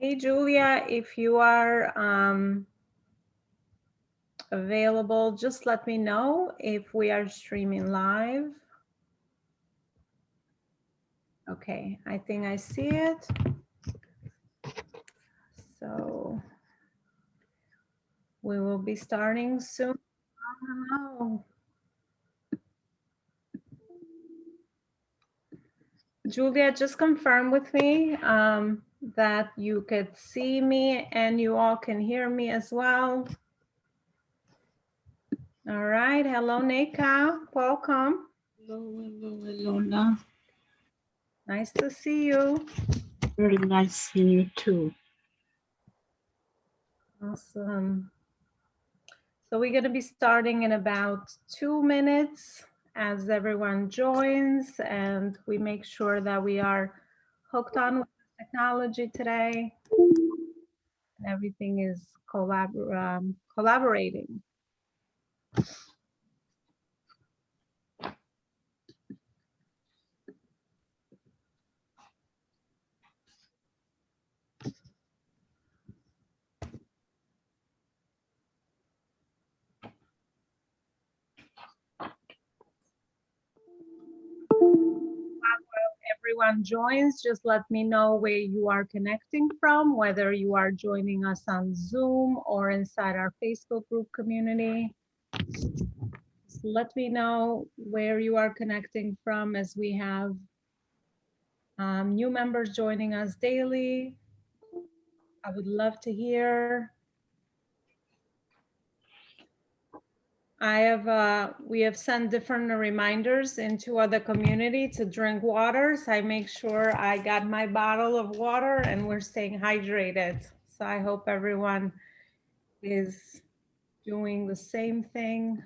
Hey, Julia, if you are available, just let me know if we are streaming live. Okay, I think I see it. So we will be starting soon. Hello. Julia, just confirm with me that you could see me and you all can hear me as well. All right. Hello, Nika. Welcome. Hello, Elona. Nice to see you. Very nice seeing you too. Awesome. So we're going to be starting in about 2 minutes as everyone joins and we make sure that we are hooked on with technology today and everything is collaborating. Everyone joins, just let me know where you are connecting from, whether you are joining us on Zoom or inside our Facebook group community. Just let me know where you are connecting from as we have new members joining us daily. I would love to hear. We have sent different reminders into other community to drink water. So I make sure I got my bottle of water and we're staying hydrated. So I hope everyone is doing the same thing,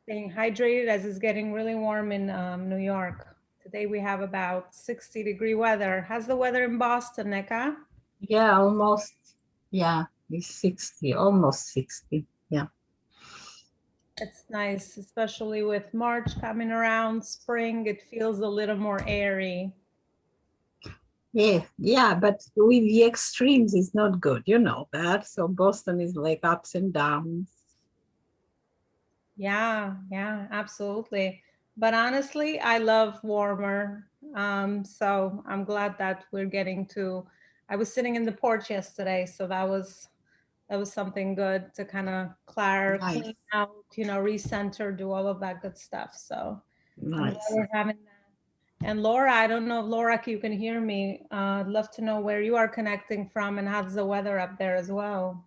staying hydrated as it's getting really warm in New York. Today we have about 60-degree weather. How's the weather in Boston, Nika? Yeah, almost. Yeah, it's 60, almost 60. Yeah. It's nice, especially with March coming around, spring, it feels a little more airy. Yeah, but with the extremes, it's not good. You know that. So Boston is like ups and downs. Yeah, absolutely. But honestly, I love warmer. So I'm glad that we're getting to, I was sitting in the porch yesterday, so that was something good to kind of Nice. clean out, recenter, do all of that good stuff. So I'm glad Nice. we're having that. And Laura, I don't know if Laura, you can hear me. I'd love to know where you are connecting from and how's the weather up there as well.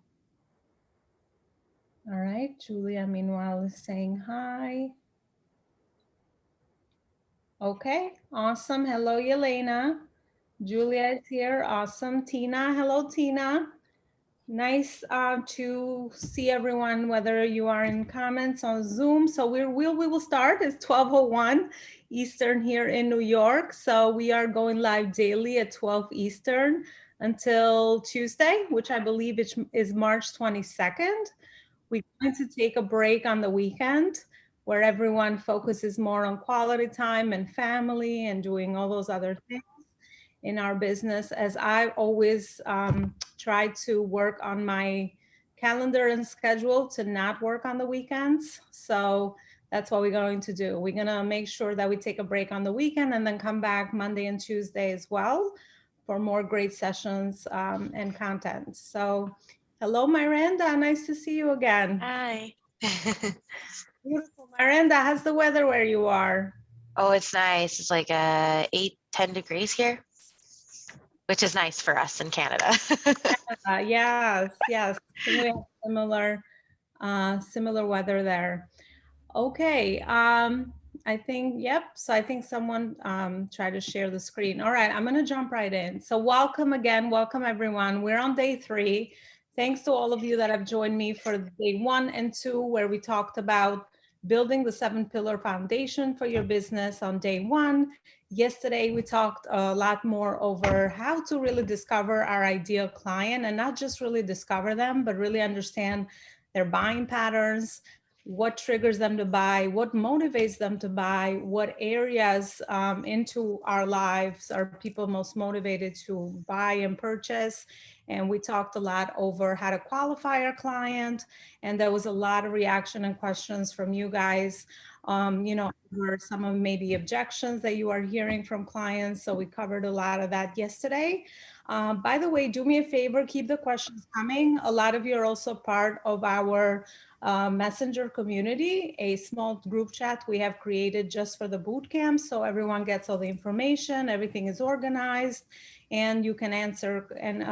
All right, Julia, meanwhile, is saying hi. Okay, awesome. Hello, Yelena. Julia is here. Awesome. Tina. Hello, Tina. Nice to see everyone, whether you are in comments on Zoom. So we will start. It's 12:01 Eastern here in New York. So we are going live daily at 12 Eastern until Tuesday, which I believe is March 22nd. We're going to take a break on the weekend where everyone focuses more on quality time and family and doing all those other things in our business, as I always try to work on my calendar and schedule to not work on the weekends. So that's what we're going to do. We're going to make sure that we take a break on the weekend and then come back Monday and Tuesday as well for more great sessions and content. So hello, Miranda. Nice to see you again. Hi. Beautiful. Miranda, how's the weather where you are? Oh, it's nice. It's like 8-10 degrees here, which is nice for us in Canada. Yes. We have similar weather there. Okay. I think, yep. So I think someone tried to share the screen. All right, I'm going to jump right in. So welcome again. Welcome, everyone. We're on day 3. Thanks to all of you that have joined me for day 1 and 2, where we talked about building the 7-pillar foundation for your business on day 1. Yesterday, we talked a lot more over how to really discover our ideal client and not just really discover them, but really understand their buying patterns, what triggers them to buy, what motivates them to buy, what areas into our lives are people most motivated to buy and purchase. And we talked a lot over how to qualify our client. And there was a lot of reaction and questions from you guys, over some of maybe objections that you are hearing from clients. So we covered a lot of that yesterday. By the way, do me a favor, keep the questions coming. A lot of you are also part of our messenger community, a small group chat we have created just for the boot camp. So everyone gets all the information, everything is organized, and you can answer and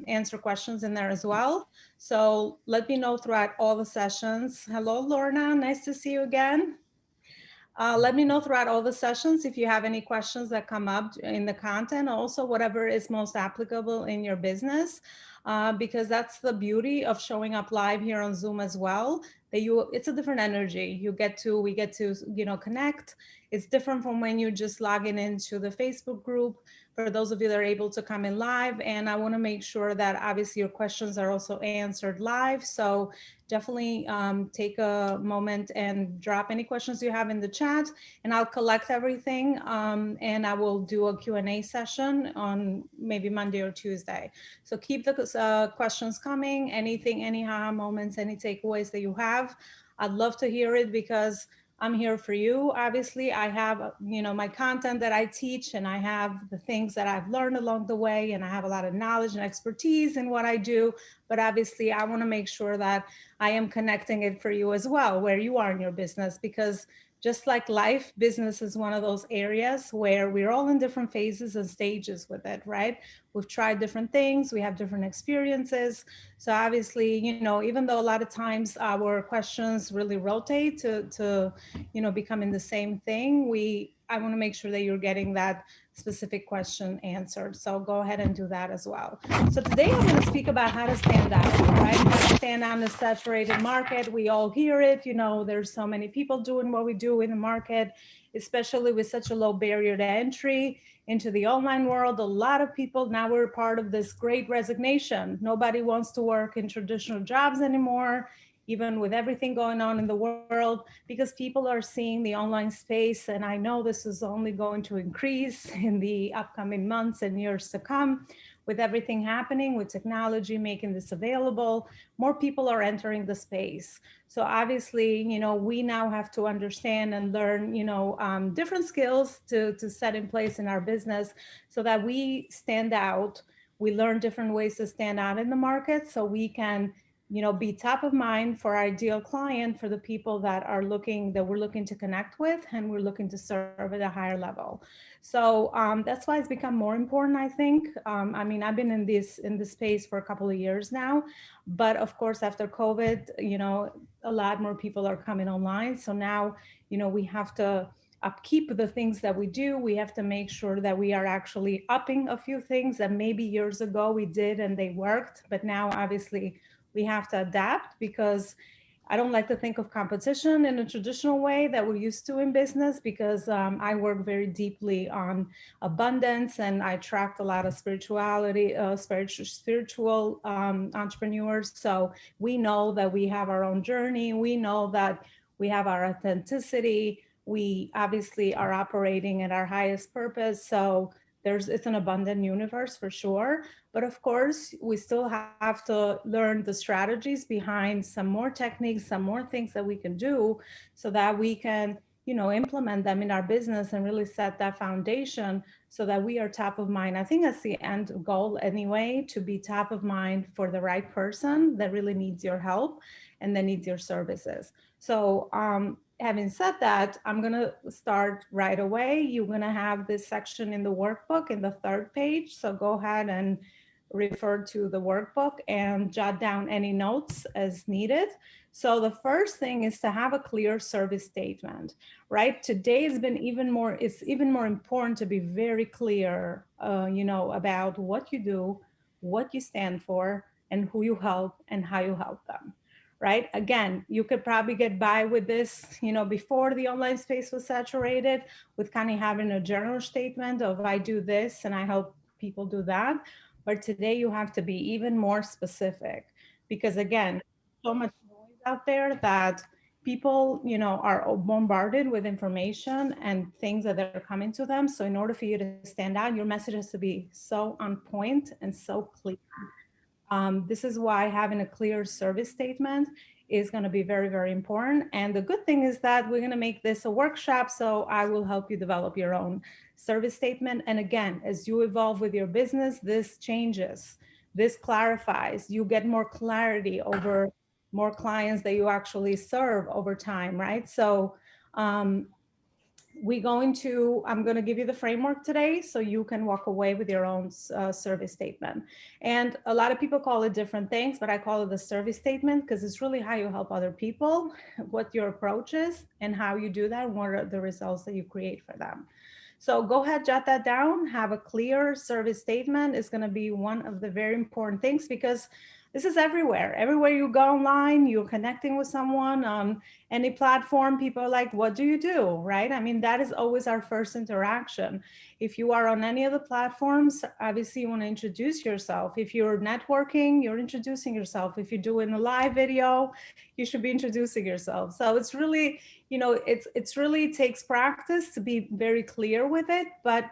answer questions in there as well. So let me know throughout all the sessions. Hello, Lorna, nice to see you again. Let me know throughout all the sessions if you have any questions that come up in the content, also whatever is most applicable in your business, because that's the beauty of showing up live here on Zoom as well. That it's a different energy. We get to, connect. It's different from when you just logging into the Facebook group. For those of you that are able to come in live, and I want to make sure that obviously your questions are also answered live. So definitely take a moment and drop any questions you have in the chat, and I'll collect everything, and I will do a Q&A session on maybe Monday or Tuesday. So keep the questions coming, anything, any aha moments, any takeaways that you have. I'd love to hear it because I'm here for you. Obviously, I have, my content that I teach, and I have the things that I've learned along the way, and I have a lot of knowledge and expertise in what I do. But obviously, I want to make sure that I am connecting it for you as well, where you are in your business, because just like life, business is one of those areas where we're all in different phases and stages with it, right? We've tried different things, we have different experiences. So obviously, even though a lot of times our questions really rotate to becoming the same thing, I want to make sure that you're getting that specific question answered. So go ahead and do that as well. So today I'm going to speak about how to stand out, right? How to stand out in a saturated market. We all hear it, there's so many people doing what we do in the market, especially with such a low barrier to entry into the online world. A lot of people now, we're part of this great resignation. Nobody wants to work in traditional jobs anymore, even with everything going on in the world, because people are seeing the online space. And I know this is only going to increase in the upcoming months and years to come. With everything happening, with technology making this available, more people are entering the space. So obviously, we now have to understand and learn, different skills to set in place in our business so that we stand out. We learn different ways to stand out in the market so we can, be top of mind for our ideal client, for the people that we're looking to connect with, and we're looking to serve at a higher level. So that's why it's become more important, I think. I've been in this space for a couple of years now, but of course, after COVID, a lot more people are coming online. So now, we have to upkeep the things that we do. We have to make sure that we are actually upping a few things that maybe years ago we did and they worked, but now obviously we have to adapt, because I don't like to think of competition in a traditional way that we're used to in business, because I work very deeply on abundance, and I attract a lot of spirituality, spiritual entrepreneurs. So we know that we have our own journey. We know that we have our authenticity. We obviously are operating at our highest purpose. So it's an abundant universe for sure. But of course, we still have to learn the strategies behind some more techniques, some more things that we can do so that we can, implement them in our business and really set that foundation so that we are top of mind. I think that's the end goal anyway, to be top of mind for the right person that really needs your help and that needs your services. So having said that, I'm going to start right away. You're going to have this section in the workbook in the third page. So go ahead and refer to the workbook and jot down any notes as needed. So the first thing is to have a clear service statement, right? Today it's even more important to be very clear, about what you do, what you stand for, and who you help and how you help them. Right? Again, you could probably get by with this, before the online space was saturated, with kind of having a general statement of I do this and I help people do that. But today you have to be even more specific, because again, so much noise out there that people, are bombarded with information and things that are coming to them. So in order for you to stand out, your message has to be so on point and so clear. This is why having a clear service statement is going to be very, very important. And the good thing is that we're going to make this a workshop. So I will help you develop your own service statement. And again, as you evolve with your business, this changes, this clarifies, you get more clarity over more clients that you actually serve over time, right? So um, I'm going to give you the framework today so you can walk away with your own service statement. And a lot of people call it different things, but I call it the service statement because it's really how you help other people, what your approach is, and how you do that, and what are the results that you create for them. So go ahead, jot that down, have a clear service statement. Is going to be one of the very important things because this is everywhere. Everywhere you go online, you're connecting with someone on any platform. People are like, what do you do? Right? I mean, that is always our first interaction. If you are on any of the platforms, obviously you want to introduce yourself. If you're networking, you're introducing yourself. If you're doing a live video, you should be introducing yourself. So it's really, it's really takes practice to be very clear with it, but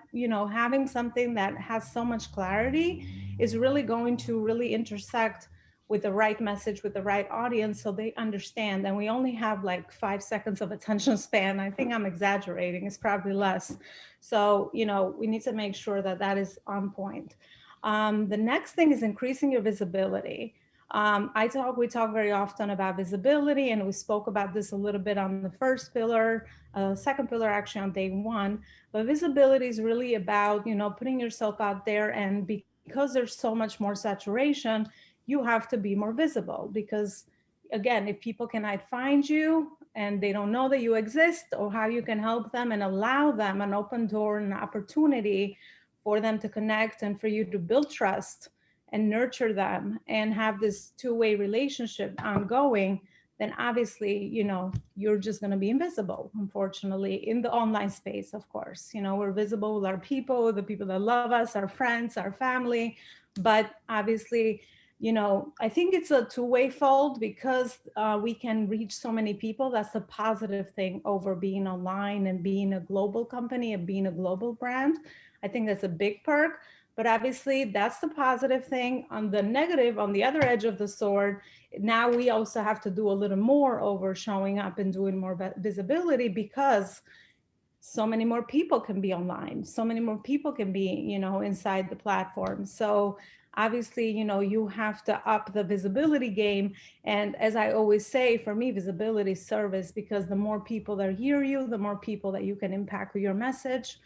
having something that has so much clarity is really going to really intersect with the right message, with the right audience, so they understand. And we only have like 5 seconds of attention span. I think I'm exaggerating, it's probably less. So, we need to make sure that that is on point. The next thing is increasing your visibility. We talk very often about visibility, and we spoke about this a little bit on the first pillar, second pillar actually on day one. But visibility is really about, putting yourself out there, and because there's so much more saturation, you have to be more visible because, again, if people cannot find you and they don't know that you exist or how you can help them and allow them an open door and an opportunity for them to connect and for you to build trust and nurture them and have this two-way relationship ongoing, then obviously, you're just going to be invisible, unfortunately, in the online space, of course. We're visible with our people, the people that love us, our friends, our family. But obviously, I think it's a two-way fold because we can reach so many people. That's the positive thing over being online and being a global company and being a global brand. I think that's a big perk. But obviously, that's the positive thing. On the negative, on the other edge of the sword, now we also have to do a little more over showing up and doing more visibility because so many more people can be online. So many more people can be, inside the platform. So obviously, you have to up the visibility game. And as I always say, for me, visibility is service, because the more people that hear you, the more people that you can impact with your message,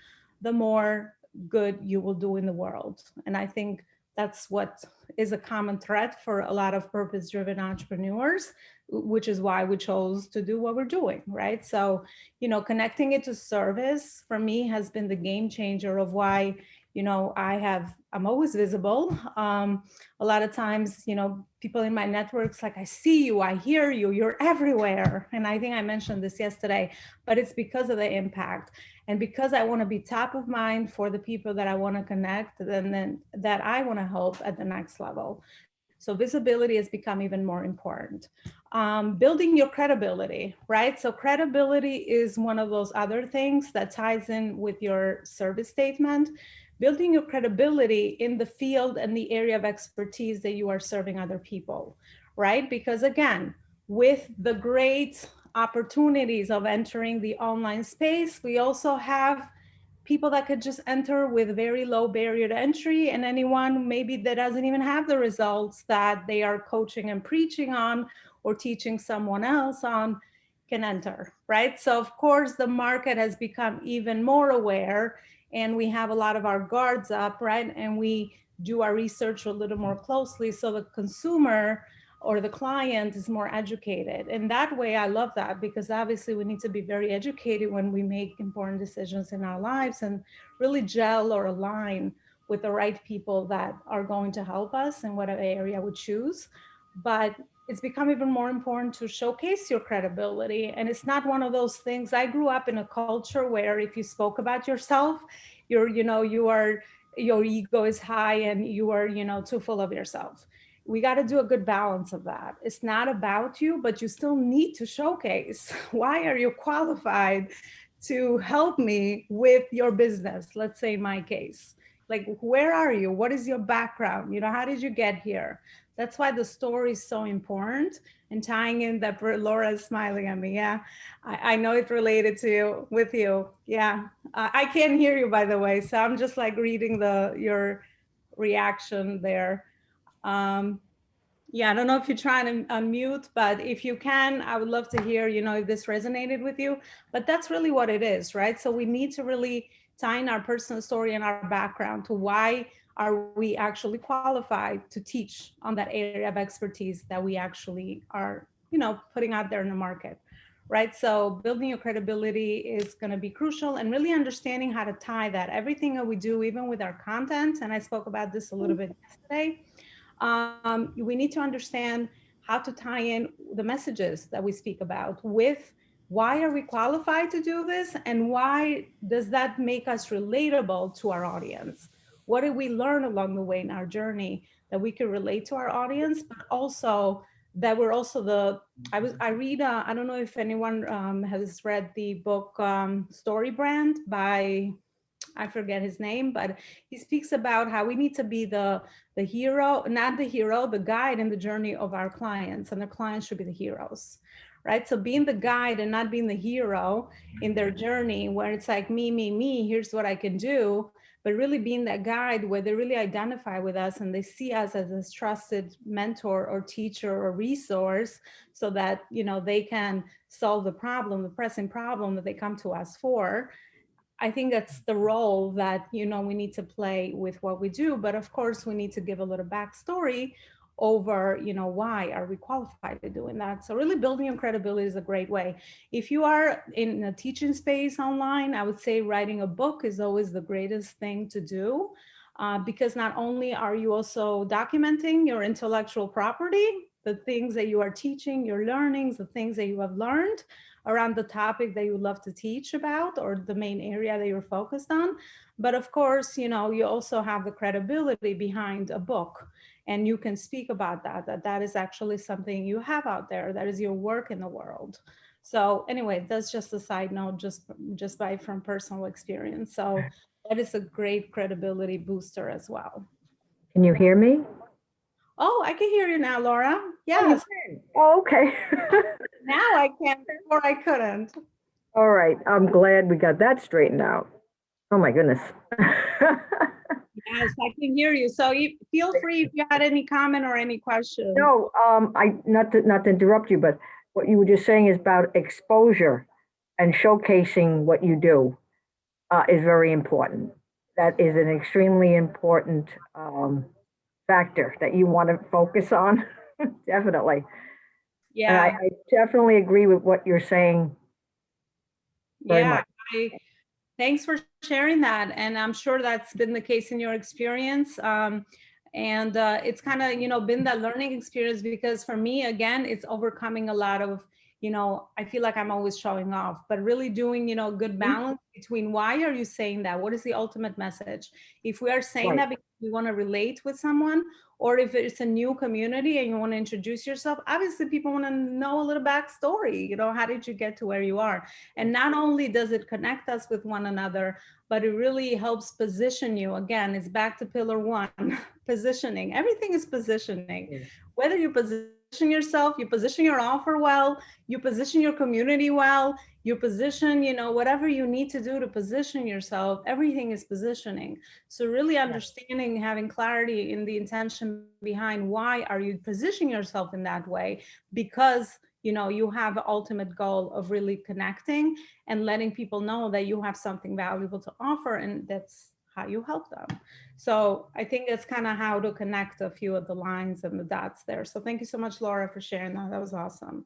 the more good you will do in the world. And I think that's what is a common thread for a lot of purpose-driven entrepreneurs, which is why we chose to do what we're doing, right? So, connecting it to service for me has been the game changer of why, I'm always visible. A lot of times, people in my networks, like, I see you, I hear you, you're everywhere. And I think I mentioned this yesterday, but it's because of the impact. And because I want to be top of mind for the people that I want to connect, and then that I want to help at the next level. So visibility has become even more important. Building your credibility, right? So credibility is one of those other things that ties in with your service statement. Building your credibility in the field and the area of expertise that you are serving other people, right? Because again, with the great opportunities of entering the online space, we also have people that could just enter with very low barrier to entry, and anyone maybe that doesn't even have the results that they are coaching and preaching on or teaching someone else on can enter, right? So of course the market has become even more aware, and we have a lot of our guards up, right? And we do our research a little more closely, so the consumer or the client is more educated. And that way, I love that, because obviously we need to be very educated when we make important decisions in our lives and really gel or align with the right people that are going to help us in whatever area we choose. But it's become even more important to showcase your credibility. And it's not one of those things. I grew up in a culture where if you spoke about yourself, your ego is high and you are, too full of yourself. we got to do a good balance of that. It's not about you, but you still need to showcase why are you qualified to help me with your business. Let's say in my case, like, where are you? What is your background? You know, how did you get here? That's why the story is so important. And tying in that, Laura is smiling at me. Yeah, I know it's related to you, with you. Yeah, I can't hear you, by the way. So I'm just like reading your reaction there. Yeah, I don't know if you're trying to unmute, but if you can, I would love to hear, you know, if this resonated with you. But that's really what it is, right? So we need to really tie in our personal story and our background to why are we actually qualified to teach on that area of expertise that we actually are, you know, putting out there in the market, right? So building your credibility is going to be crucial, and really understanding how to tie that everything that we do, even with our content. And I spoke about this a little bit yesterday. We need to understand how to tie in the messages that we speak about with why are we qualified to do this, and why does that make us relatable to our audience? What did we learn along the way in our journey that we can relate to our audience, but also that we're also I read, I don't know if anyone has read the book Story Brand by, I forget his name, but he speaks about how we need to be the hero, not the hero, the guide in the journey of our clients, and the clients should be the heroes, right? So being the guide and not being the hero in their journey, where it's like me, here's what I can do, but really being that guide where they really identify with us and they see us as this trusted mentor or teacher or resource, so that, you know, they can solve the problem, the pressing problem that they come to us for. I think that's the role that, you know, we need to play with what we do. But of course, we need to give a little backstory over, you know, why are we qualified to doing that? So really building your credibility is a great way. If you are in a teaching space online, I would say writing a book is always the greatest thing to do, because not only are you also documenting your intellectual property, the things that you are teaching, your learnings, the things that you have learned around the topic that you love to teach about, or the main area that you're focused on. But of course, you know, you also have the credibility behind a book, and you can speak about that is actually something you have out there, that is your work in the world. So anyway, that's just a side note, just from personal experience. So that is a great credibility booster as well. Can you hear me? Oh, I can hear you now, Laura. Oh, you Yes, can. Oh, okay. now I can, before I couldn't. All right. I'm glad we got that straightened out. Oh my goodness. Yes, I can hear you. So you feel free if you had any comment or any question. No, I not to interrupt you, but what you were just saying is about exposure and showcasing what you do is very important. That is an extremely important factor that you want to focus on. Definitely. And Yeah, I definitely agree with what you're saying very yeah. much. Thanks for sharing that. And I'm sure that's been the case in your experience. And it's kind of, you know, been that learning experience, because for me, again, it's overcoming a lot of, you know, I feel like I'm always showing off, but really doing, you know, good balance between why are you saying that? What is the ultimate message? If we are saying Right. that because we want to relate with someone, or if it's a new community and you want to introduce yourself, obviously people want to know a little backstory, you know, how did you get to where you are? And not only does it connect us with one another, but it really helps position you. Again, it's back to pillar one, positioning. Everything is positioning. Whether you position yourself, you position your offer well, you position your community well, you position, you know, whatever you need to do to position yourself, everything is positioning. So really understanding, having clarity in the intention behind why are you positioning yourself in that way, because, you know, you have the ultimate goal of really connecting and letting people know that you have something valuable to offer, and that's how you help them. So I think that's kind of how to connect a few of the lines and the dots there. So thank you so much, Laura, for sharing that. That was awesome.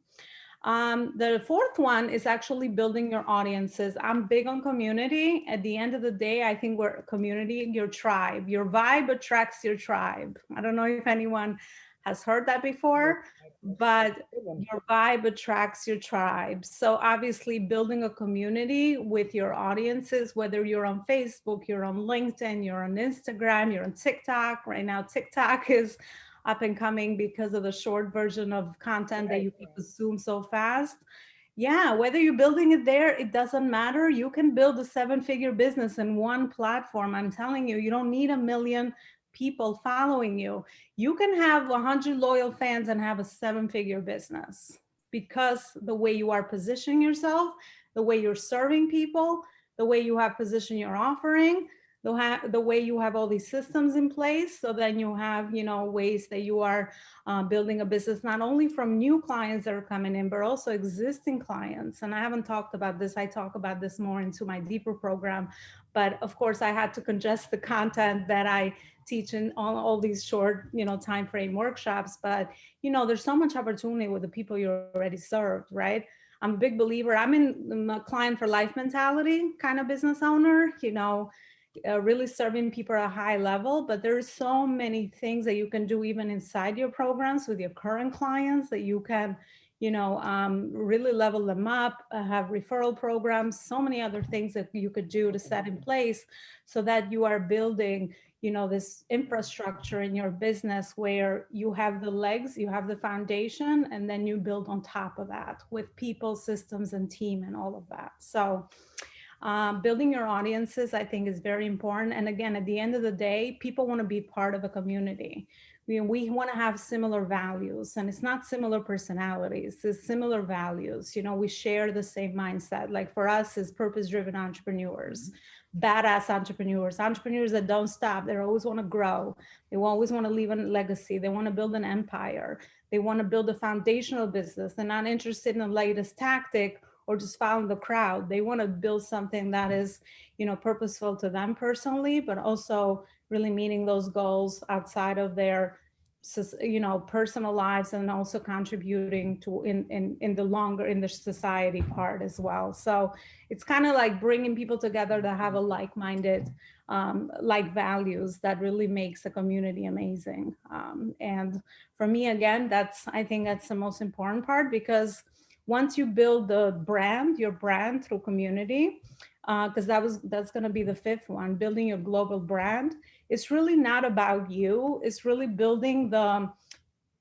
The fourth one is actually building your audiences. I'm big on community. At the end of the day, I think we're a community, your tribe. Your vibe attracts your tribe. I don't know if anyone has heard that before, but your vibe attracts your tribe. So obviously building a community with your audiences, whether you're on Facebook, you're on LinkedIn, you're on Instagram, you're on TikTok. Right now, TikTok is up and coming because of the short version of content that you can consume so fast. Yeah, whether you're building it there, it doesn't matter. You can build a 7-figure business in one platform. I'm telling you, you don't need 1 million people following you. You can have 100 loyal fans and have a 7-figure business, because the way you are positioning yourself, the way you're serving people, the way you have positioned your offering, the way you have all these systems in place. So then you have, ways that you are building a business, not only from new clients that are coming in, but also existing clients. And I haven't talked about this. I talk about this more into my deeper program. But of course, I had to congest the content that I teach in all these short, time frame workshops. But, there's so much opportunity with the people you already served, right? I'm a big believer. I'm in a client for life mentality kind of business owner, really serving people at a high level, but there's so many things that you can do even inside your programs with your current clients that you can, really level them up, have referral programs, so many other things that you could do to set in place so that you are building, this infrastructure in your business where you have the legs, you have the foundation, and then you build on top of that with people, systems, and team and all of that. So building your audiences, I think, is very important. And again, at the end of the day, people want to be part of a community. We want to have similar values, and it's not similar personalities, it's similar values. We share the same mindset. Like for us, is purpose-driven entrepreneurs, badass entrepreneurs, entrepreneurs that don't stop. They always want to grow. They always want to leave a legacy. They want to build an empire. They want to build a foundational business. They're not interested in the latest tactic or just following the crowd. They want to build something that is, purposeful to them personally, but also really meeting those goals outside of their, personal lives, and also contributing to in the society part as well. So it's kind of like bringing people together that have a like-minded, like values that really makes a community amazing. And for me, again, I think that's the most important part, because once you build your brand through community, because that's going to be the 5th one, building your global brand. It's really not about you. It's really building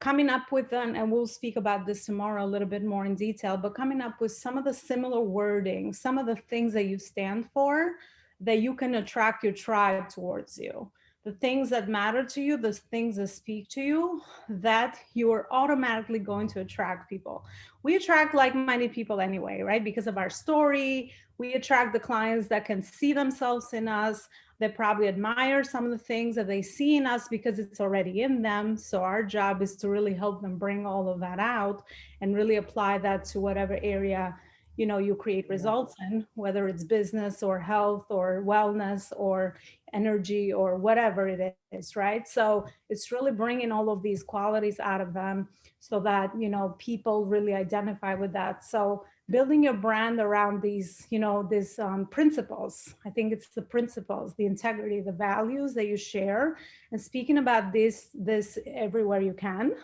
coming up with and we'll speak about this tomorrow a little bit more in detail, but coming up with some of the similar wording, some of the things that you stand for, that you can attract your tribe towards you. The things that matter to you, the things that speak to you, that you are automatically going to attract people. We attract like-minded people anyway, right? Because of our story, we attract the clients that can see themselves in us, that probably admire some of the things that they see in us because it's already in them. So our job is to really help them bring all of that out and really apply that to whatever area you create results in, whether it's business or health or wellness or energy or whatever it is, right? So it's really bringing all of these qualities out of them so that, people really identify with that. So building your brand around these, these principles. I think it's the principles, the integrity, the values that you share, and speaking about this everywhere you can,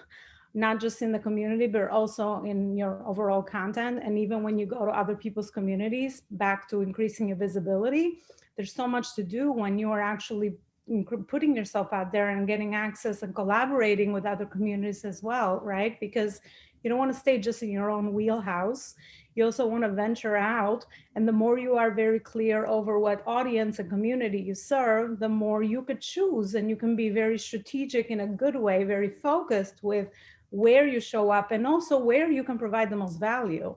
not just in the community, but also in your overall content. And even when you go to other people's communities, back to increasing your visibility, there's so much to do when you are actually putting yourself out there and getting access and collaborating with other communities as well, right? Because you don't want to stay just in your own wheelhouse. You also want to venture out. And the more you are very clear over what audience and community you serve, the more you could choose, and you can be very strategic in a good way, very focused with where you show up and also where you can provide the most value.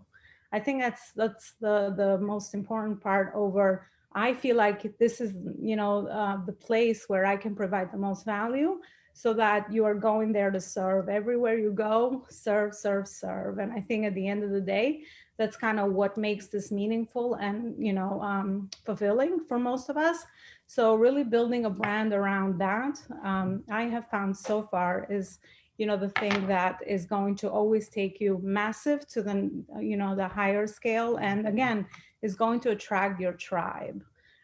I think that's the most important part over, I feel like this is, the place where I can provide the most value, so that you are going there to serve. Everywhere you go, serve, serve, serve. And I think at the end of the day, that's kind of what makes this meaningful and, fulfilling for most of us. So really building a brand around that, I have found so far is, the thing that is going to always take you massive to the, the higher scale. And again, is going to attract your tribe.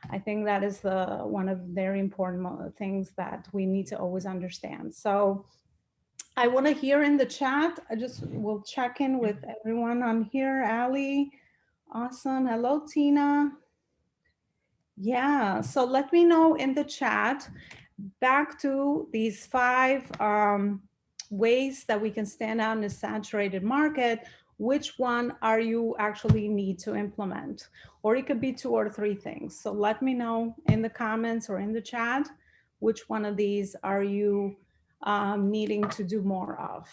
I think that is one of the very important things that we need to always understand. So I want to hear in the chat. I just will check in with everyone on here. Ali, awesome. Hello, Tina. Yeah, so let me know in the chat, back to these 5 ways that we can stand out in a saturated market, which one are you actually need to implement? Or it could be 2 or 3 things. So let me know in the comments or in the chat, which one of these are you needing to do more of?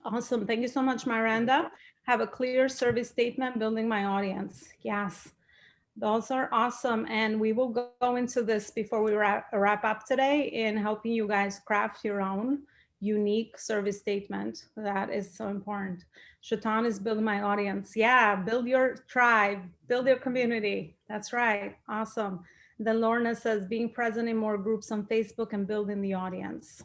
Awesome. Thank you so much, Miranda. Have a clear service statement, building my audience. Yes, those are awesome. And we will go into this before we wrap up today in helping you guys craft your own unique service statement. That is so important. Shaitan is building my audience. Yeah, build your tribe, build your community. That's right. Awesome. Then Lorna says being present in more groups on Facebook and building the audience.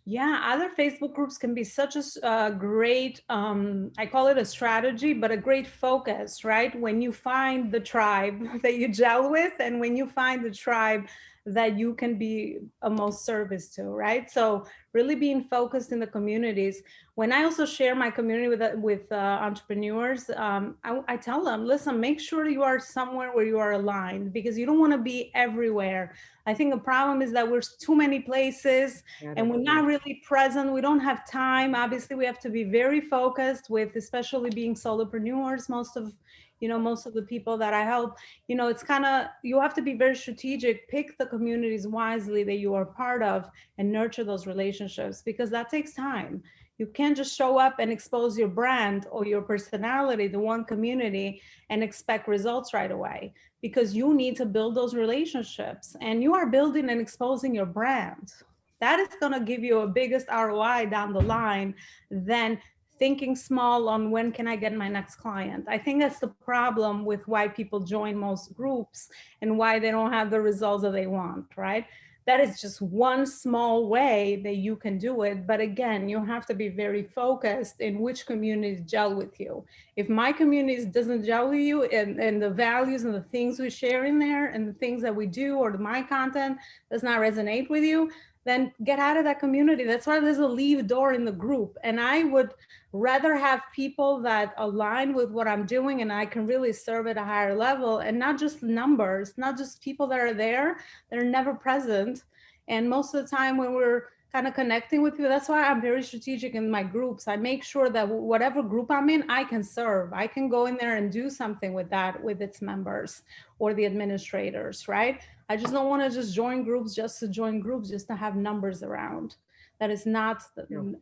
Yeah, other Facebook groups can be such a great, I call it a strategy, but a great focus, right? When you find the tribe that you gel with and when you find the tribe that you can be of most service to, right? So really being focused in the communities. When I also share my community with entrepreneurs, I tell them, listen, make sure you are somewhere where you are aligned because you don't want to be everywhere. I think the problem is that we're too many places and we're not really present. We don't have time. Obviously, we have to be very focused with, especially being solopreneurs. Most of the people that I help, it's kind of, you have to be very strategic, pick the communities wisely that you are part of and nurture those relationships because that takes time. You can't just show up and expose your brand or your personality to one community and expect results right away because you need to build those relationships and you are building and exposing your brand. That is going to give you a biggest ROI down the line than thinking small on when can I get my next client. I think that's the problem with why people join most groups and why they don't have the results that they want, right? That is just one small way that you can do it. But again, you have to be very focused in which communities gel with you. If my community doesn't gel with you and the values and the things we share in there and the things that we do or my content does not resonate with you, then get out of that community. That's why there's a leave door in the group. And I would rather have people that align with what I'm doing and I can really serve at a higher level and not just numbers, not just people that are there, that are never present. And most of the time when we're kind of connecting with you, that's why I'm very strategic in my groups. I make sure that whatever group I'm in, I can serve. I can go in there and do something with that, with its members or the administrators, right? I just don't want to just join groups just to join groups, just to have numbers around. That is not,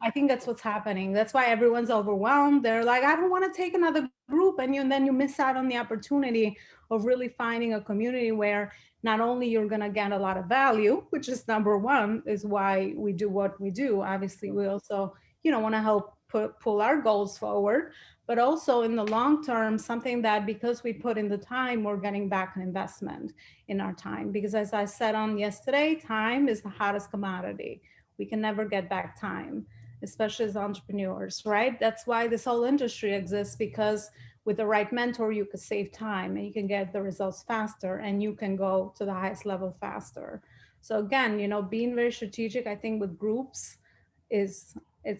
I think that's what's happening. That's why everyone's overwhelmed. They're like, I don't want to take another group. And then you miss out on the opportunity of really finding a community where not only you're going to get a lot of value, which is number one, is why we do what we do. Obviously, we also, want to help pull our goals forward, but also in the long term, something that because we put in the time, we're getting back an investment in our time. Because as I said on yesterday, time is the hottest commodity. We can never get back time, especially as entrepreneurs, right? That's why this whole industry exists, because with the right mentor, you could save time and you can get the results faster and you can go to the highest level faster. So again, being very strategic, I think with groups it's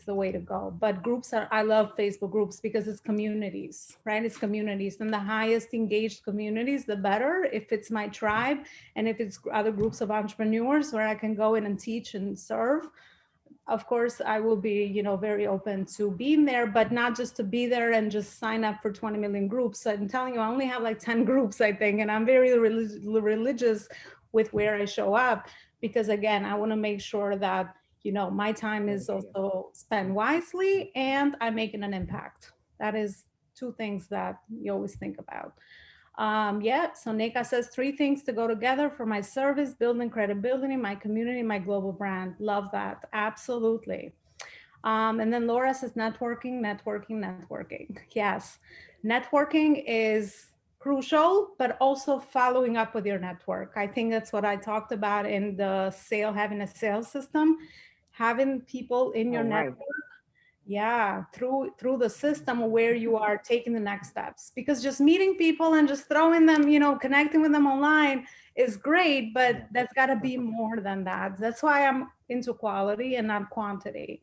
the way to go. But I love Facebook groups because it's communities, right? It's communities, and the highest engaged communities, the better. If it's my tribe and if it's other groups of entrepreneurs where I can go in and teach and serve, of course, I will be, very open to being there, but not just to be there and just sign up for 20 million groups. I'm telling you, I only have like 10 groups, I think, and I'm very religious with where I show up because, again, I want to make sure that my time is also spent wisely and I'm making an impact. That is 2 things that you always think about. So Nika says 3 things to go together for my service: building credibility, my community, my global brand. Love that. Absolutely. And then Laura says networking. Yes, networking is crucial, but also following up with your network. I think that's what I talked about in the having a sales system, having people in your network. Yeah, through the system where you are taking the next steps, because just meeting people and just throwing them, connecting with them online is great, but that's got to be more than that. That's why I'm into quality and not quantity.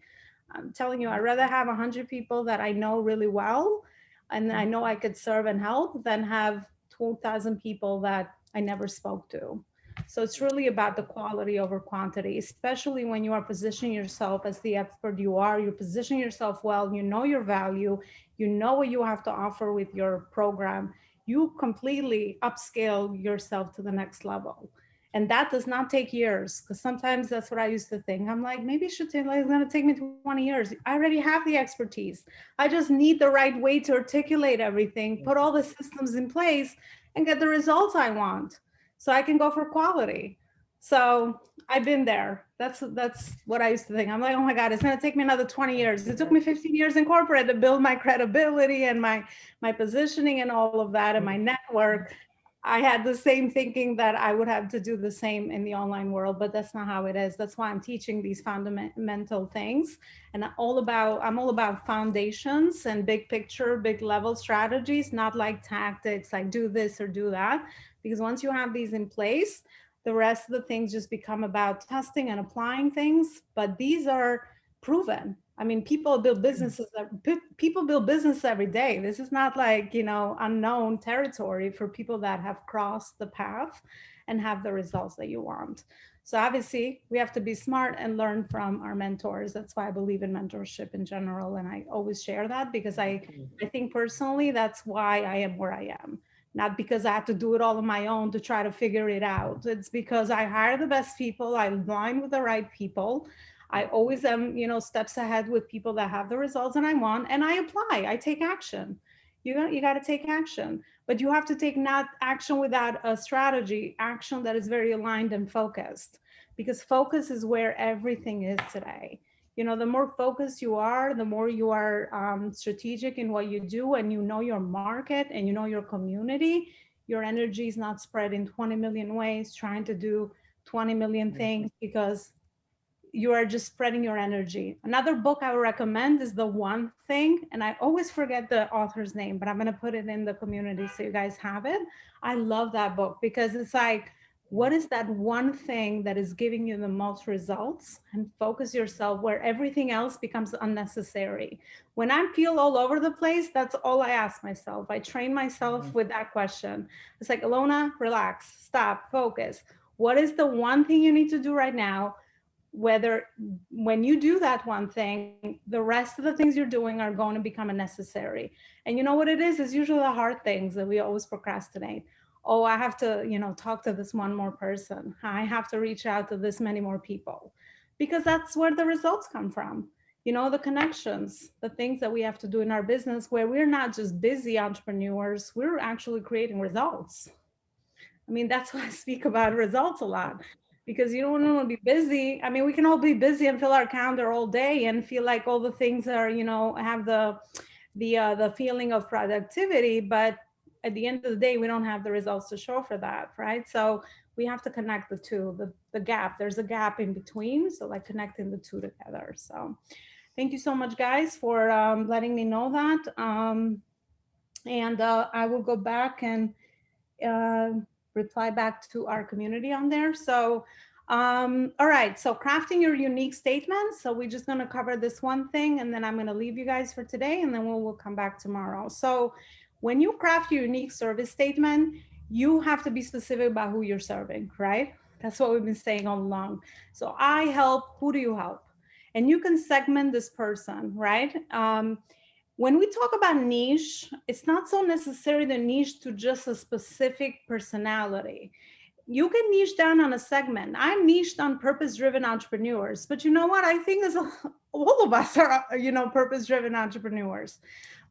I'm telling you, I'd rather have 100 people that I know really well and I know I could serve and help than have 2,000 people that I never spoke to. So it's really about the quality over quantity, especially when you are positioning yourself as the expert you are. You position yourself well, you know your value, you know what you have to offer with your program. You completely upscale yourself to the next level. And that does not take years, because sometimes that's what I used to think. I'm like, maybe it should take, like, it's going to take me 20 years. I already have the expertise. I just need the right way to articulate everything, put all the systems in place, and get the results I want so I can go for quality. So I've been there. That's what I used to think. I'm like, oh my God, it's going to take me another 20 years. It took me 15 years in corporate to build my credibility and my positioning and all of that and my network. I had the same thinking that I would have to do the same in the online world, but that's not how it is. That's why I'm teaching these fundamental things. And I'm all about foundations and big picture, big level strategies, not like tactics, like do this or do that. Because once you have these in place, the rest of the things just become about testing and applying things. But these are proven. I mean, people build businesses every day. This is not like, unknown territory for people that have crossed the path and have the results that you want. So obviously we have to be smart and learn from our mentors. That's why I believe in mentorship in general. And I always share that because I think personally, that's why I am where I am. Not because I have to do it all on my own to try to figure it out. It's because I hire the best people. I align with the right people. I always am, steps ahead with people that have the results that I want, and I apply. I take action. You got to take action, but you have to take not action without a strategy, action that is very aligned and focused, because focus is where everything is today. The more focused you are, the more you are strategic in what you do, and you know your market and you know your community. Your energy is not spread in 20 million ways, trying to do 20 million things, because you are just spreading your energy. Another book I would recommend is The One Thing. And I always forget the author's name, but I'm going to put it in the community so you guys have it. I love that book because it's like, what is that one thing that is giving you the most results? And focus yourself where everything else becomes unnecessary. When I feel all over the place, that's all I ask myself. I train myself with that question. It's like, Alona, relax, stop, focus. What is the one thing you need to do right now? Whether when you do that one thing, the rest of the things you're doing are going to become unnecessary. And you know what it is? It's usually the hard things that we always procrastinate. Oh, I have to, talk to this one more person. I have to reach out to this many more people, because that's where the results come from. The connections, the things that we have to do in our business, where we're not just busy entrepreneurs, we're actually creating results. I mean, that's why I speak about results a lot, because you don't want to be busy. I mean, we can all be busy and fill our calendar all day and feel like all the things are, have the feeling of productivity, but at the end of the day, we don't have the results to show for that, right? So we have to connect the two, the gap. There's a gap in between, so like connecting the two together. So thank you so much, guys, for letting me know that. And I will go back and reply back to our community on there. So, all right. So crafting your unique statement. So we're just going to cover this one thing, and then I'm going to leave you guys for today, and then we'll come back tomorrow. So when you craft your unique service statement, you have to be specific about who you're serving, right? That's what we've been saying all along. So I help, who do you help? And you can segment this person, right? When we talk about niche, it's not so necessary the niche to just a specific personality. You can niche down on a segment. I'm niched on purpose-driven entrepreneurs, but you know what? I think all of us are, purpose-driven entrepreneurs.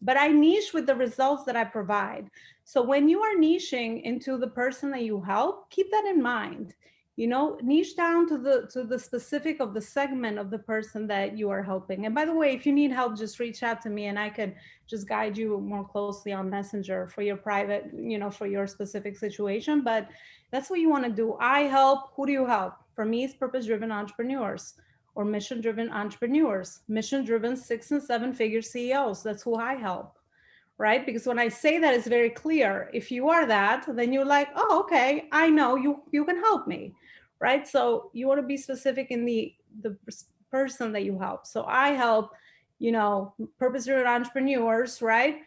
But I niche with the results that I provide. So when you are niching into the person that you help, keep that in mind. Niche down to the specific of the segment of the person that you are helping. And by the way, if you need help, just reach out to me and I could just guide you more closely on Messenger for your private, for your specific situation. But that's what you want to do. I help. Who do you help? For me, it's purpose-driven entrepreneurs or mission-driven entrepreneurs, mission-driven 6 and 7 figure CEOs. That's who I help. Right? Because when I say that, it's very clear. If you are that, then you're like, oh, okay, I know you can help me. Right? So you want to be specific in the person that you help. So I help, purpose-driven entrepreneurs, right?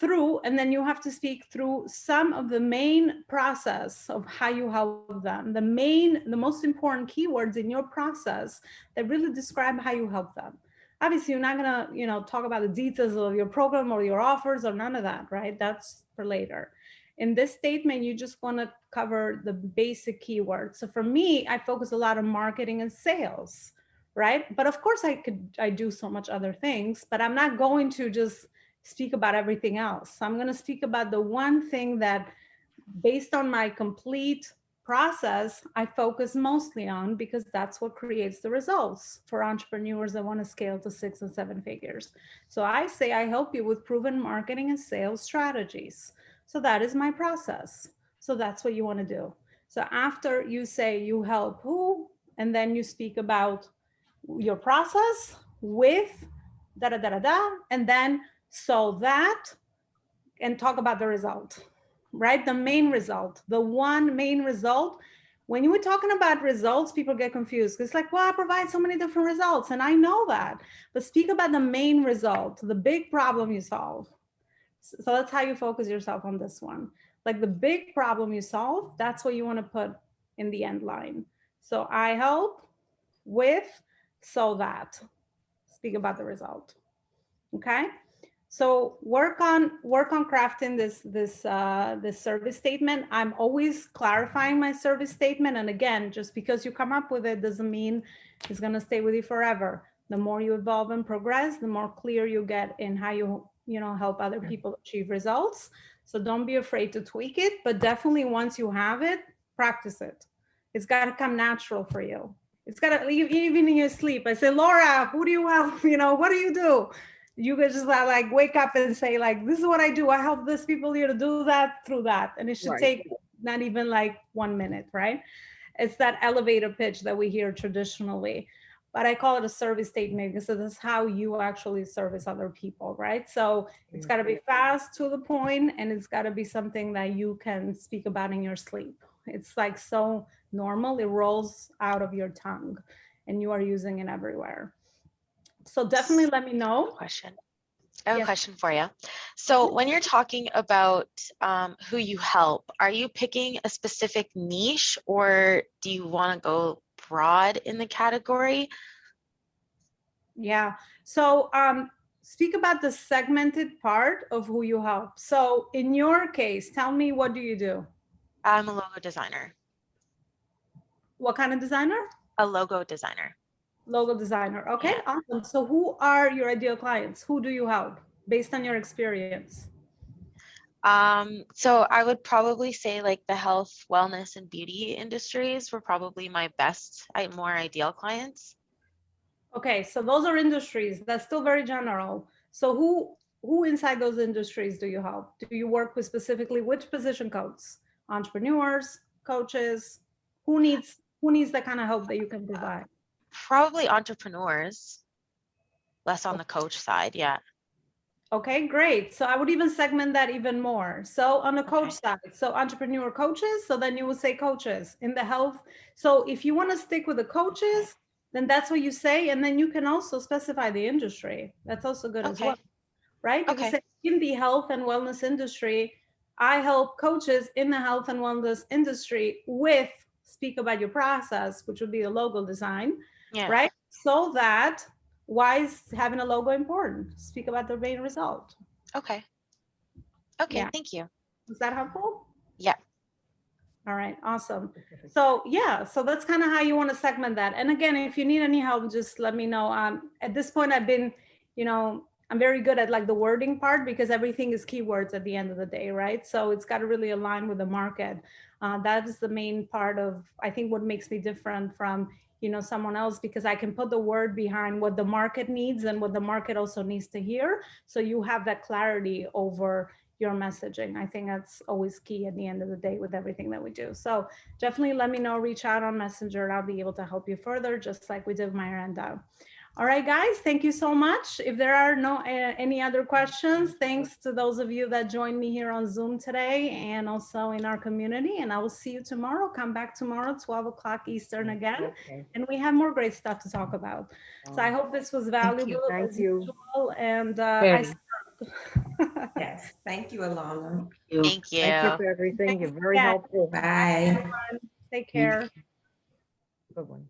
Through, and then you have to speak through some of the main process of how you help them, the most important keywords in your process that really describe how you help them. Obviously, you're not gonna, talk about the details of your program or your offers or none of that, right? That's for later. In this statement, you just want to cover the basic keywords. So for me, I focus a lot on marketing and sales, right? But of course, I do so much other things, but I'm not going to just speak about everything else. I'm going to speak about the one thing that, based on my complete process, I focus mostly on, because that's what creates the results for entrepreneurs that want to scale to 6 and 7 figures. So I say I help you with proven marketing and sales strategies. So that is my process. So that's what you want to do. So after you say you help who, and then you speak about your process with da da da da da, and then so that, and talk about the result, right? The main result, the one main result. When you were talking about results, people get confused. It's like, well, I provide so many different results, and I know that, but speak about the main result, the big problem you solve. So that's how you focus yourself on this one. Like the big problem you solve, that's what you want to put in the end line. So I help with, so that, speak about the result. Okay. So work on crafting this service statement. I'm always clarifying my service statement. And again, just because you come up with it doesn't mean it's going to stay with you forever. The more you evolve and progress, the more clear you get in how you help other people achieve results. So don't be afraid to tweak it, but definitely once you have it, practice it. It's got to come natural for you. It's got to, even in your sleep. I say, Laura, who do you help? What do you do? You could just like wake up and say like, this is what I do. I help these people here to do that through that. And it should take not even like 1 minute, right? It's that elevator pitch that we hear traditionally, but I call it a service statement because this is how you actually service other people, right? So it's got to be fast, to the point, and it's got to be something that you can speak about in your sleep. It's like so normal, it rolls out of your tongue and you are using it everywhere. So definitely let me know. Question. I have Yes. a question for you. So when you're talking about who you help, are you picking a specific niche, or do you want to go broad in the category? Yeah. So speak about the segmented part of who you help. So in your case, tell me, what do you do? I'm a logo designer. What kind of designer? A logo designer. Logo designer. Okay, Yeah. awesome. So who are your ideal clients? Who do you help based on your experience? So I would probably say like the health, wellness, and beauty industries were probably my best, more ideal clients. Okay, so those are industries. That's still very general. So who inside those industries do you help? Do you work with specifically which position codes? Entrepreneurs, coaches? Who needs the kind of help that you can provide? Probably entrepreneurs, less on the coach side. Yeah. Okay, great. So I would even segment that even more. So on the coach side, so entrepreneur coaches, so then you would say coaches in the health. So if you want to stick with the coaches, then that's what you say. And then you can also specify the industry. That's also good as well, right? You can say in the health and wellness industry, I help coaches in the health and wellness industry with, speak about your process, which would be a logo design, right? So that, why is having a logo important? Speak about the main result. Okay, Yeah. thank you. Is that helpful? Yeah. All right, awesome. So yeah, so that's kind of how you want to segment that. And again, if you need any help, just let me know. At this point, I've been, I'm very good at like the wording part, because everything is keywords at the end of the day, right? So it's got to really align with the market. That is the main part of, I think, what makes me different from, someone else, because I can put the word behind what the market needs and what the market also needs to hear. So you have that clarity over your messaging. I think that's always key at the end of the day with everything that we do. So definitely let me know, reach out on Messenger, and I'll be able to help you further, just like we did Miranda. All right, guys, thank you so much. If there are no any other questions, thanks to those of you that joined me here on Zoom today and also in our community. And I will see you tomorrow. Come back tomorrow, 12 o'clock Eastern again. Okay. And we have more great stuff to talk about. So I hope this was valuable Thank as you. usual. And Very. Yes, thank you, Alana. Thank you. Thank you for everything. You're very Yeah. helpful. Bye. Take care. Good one.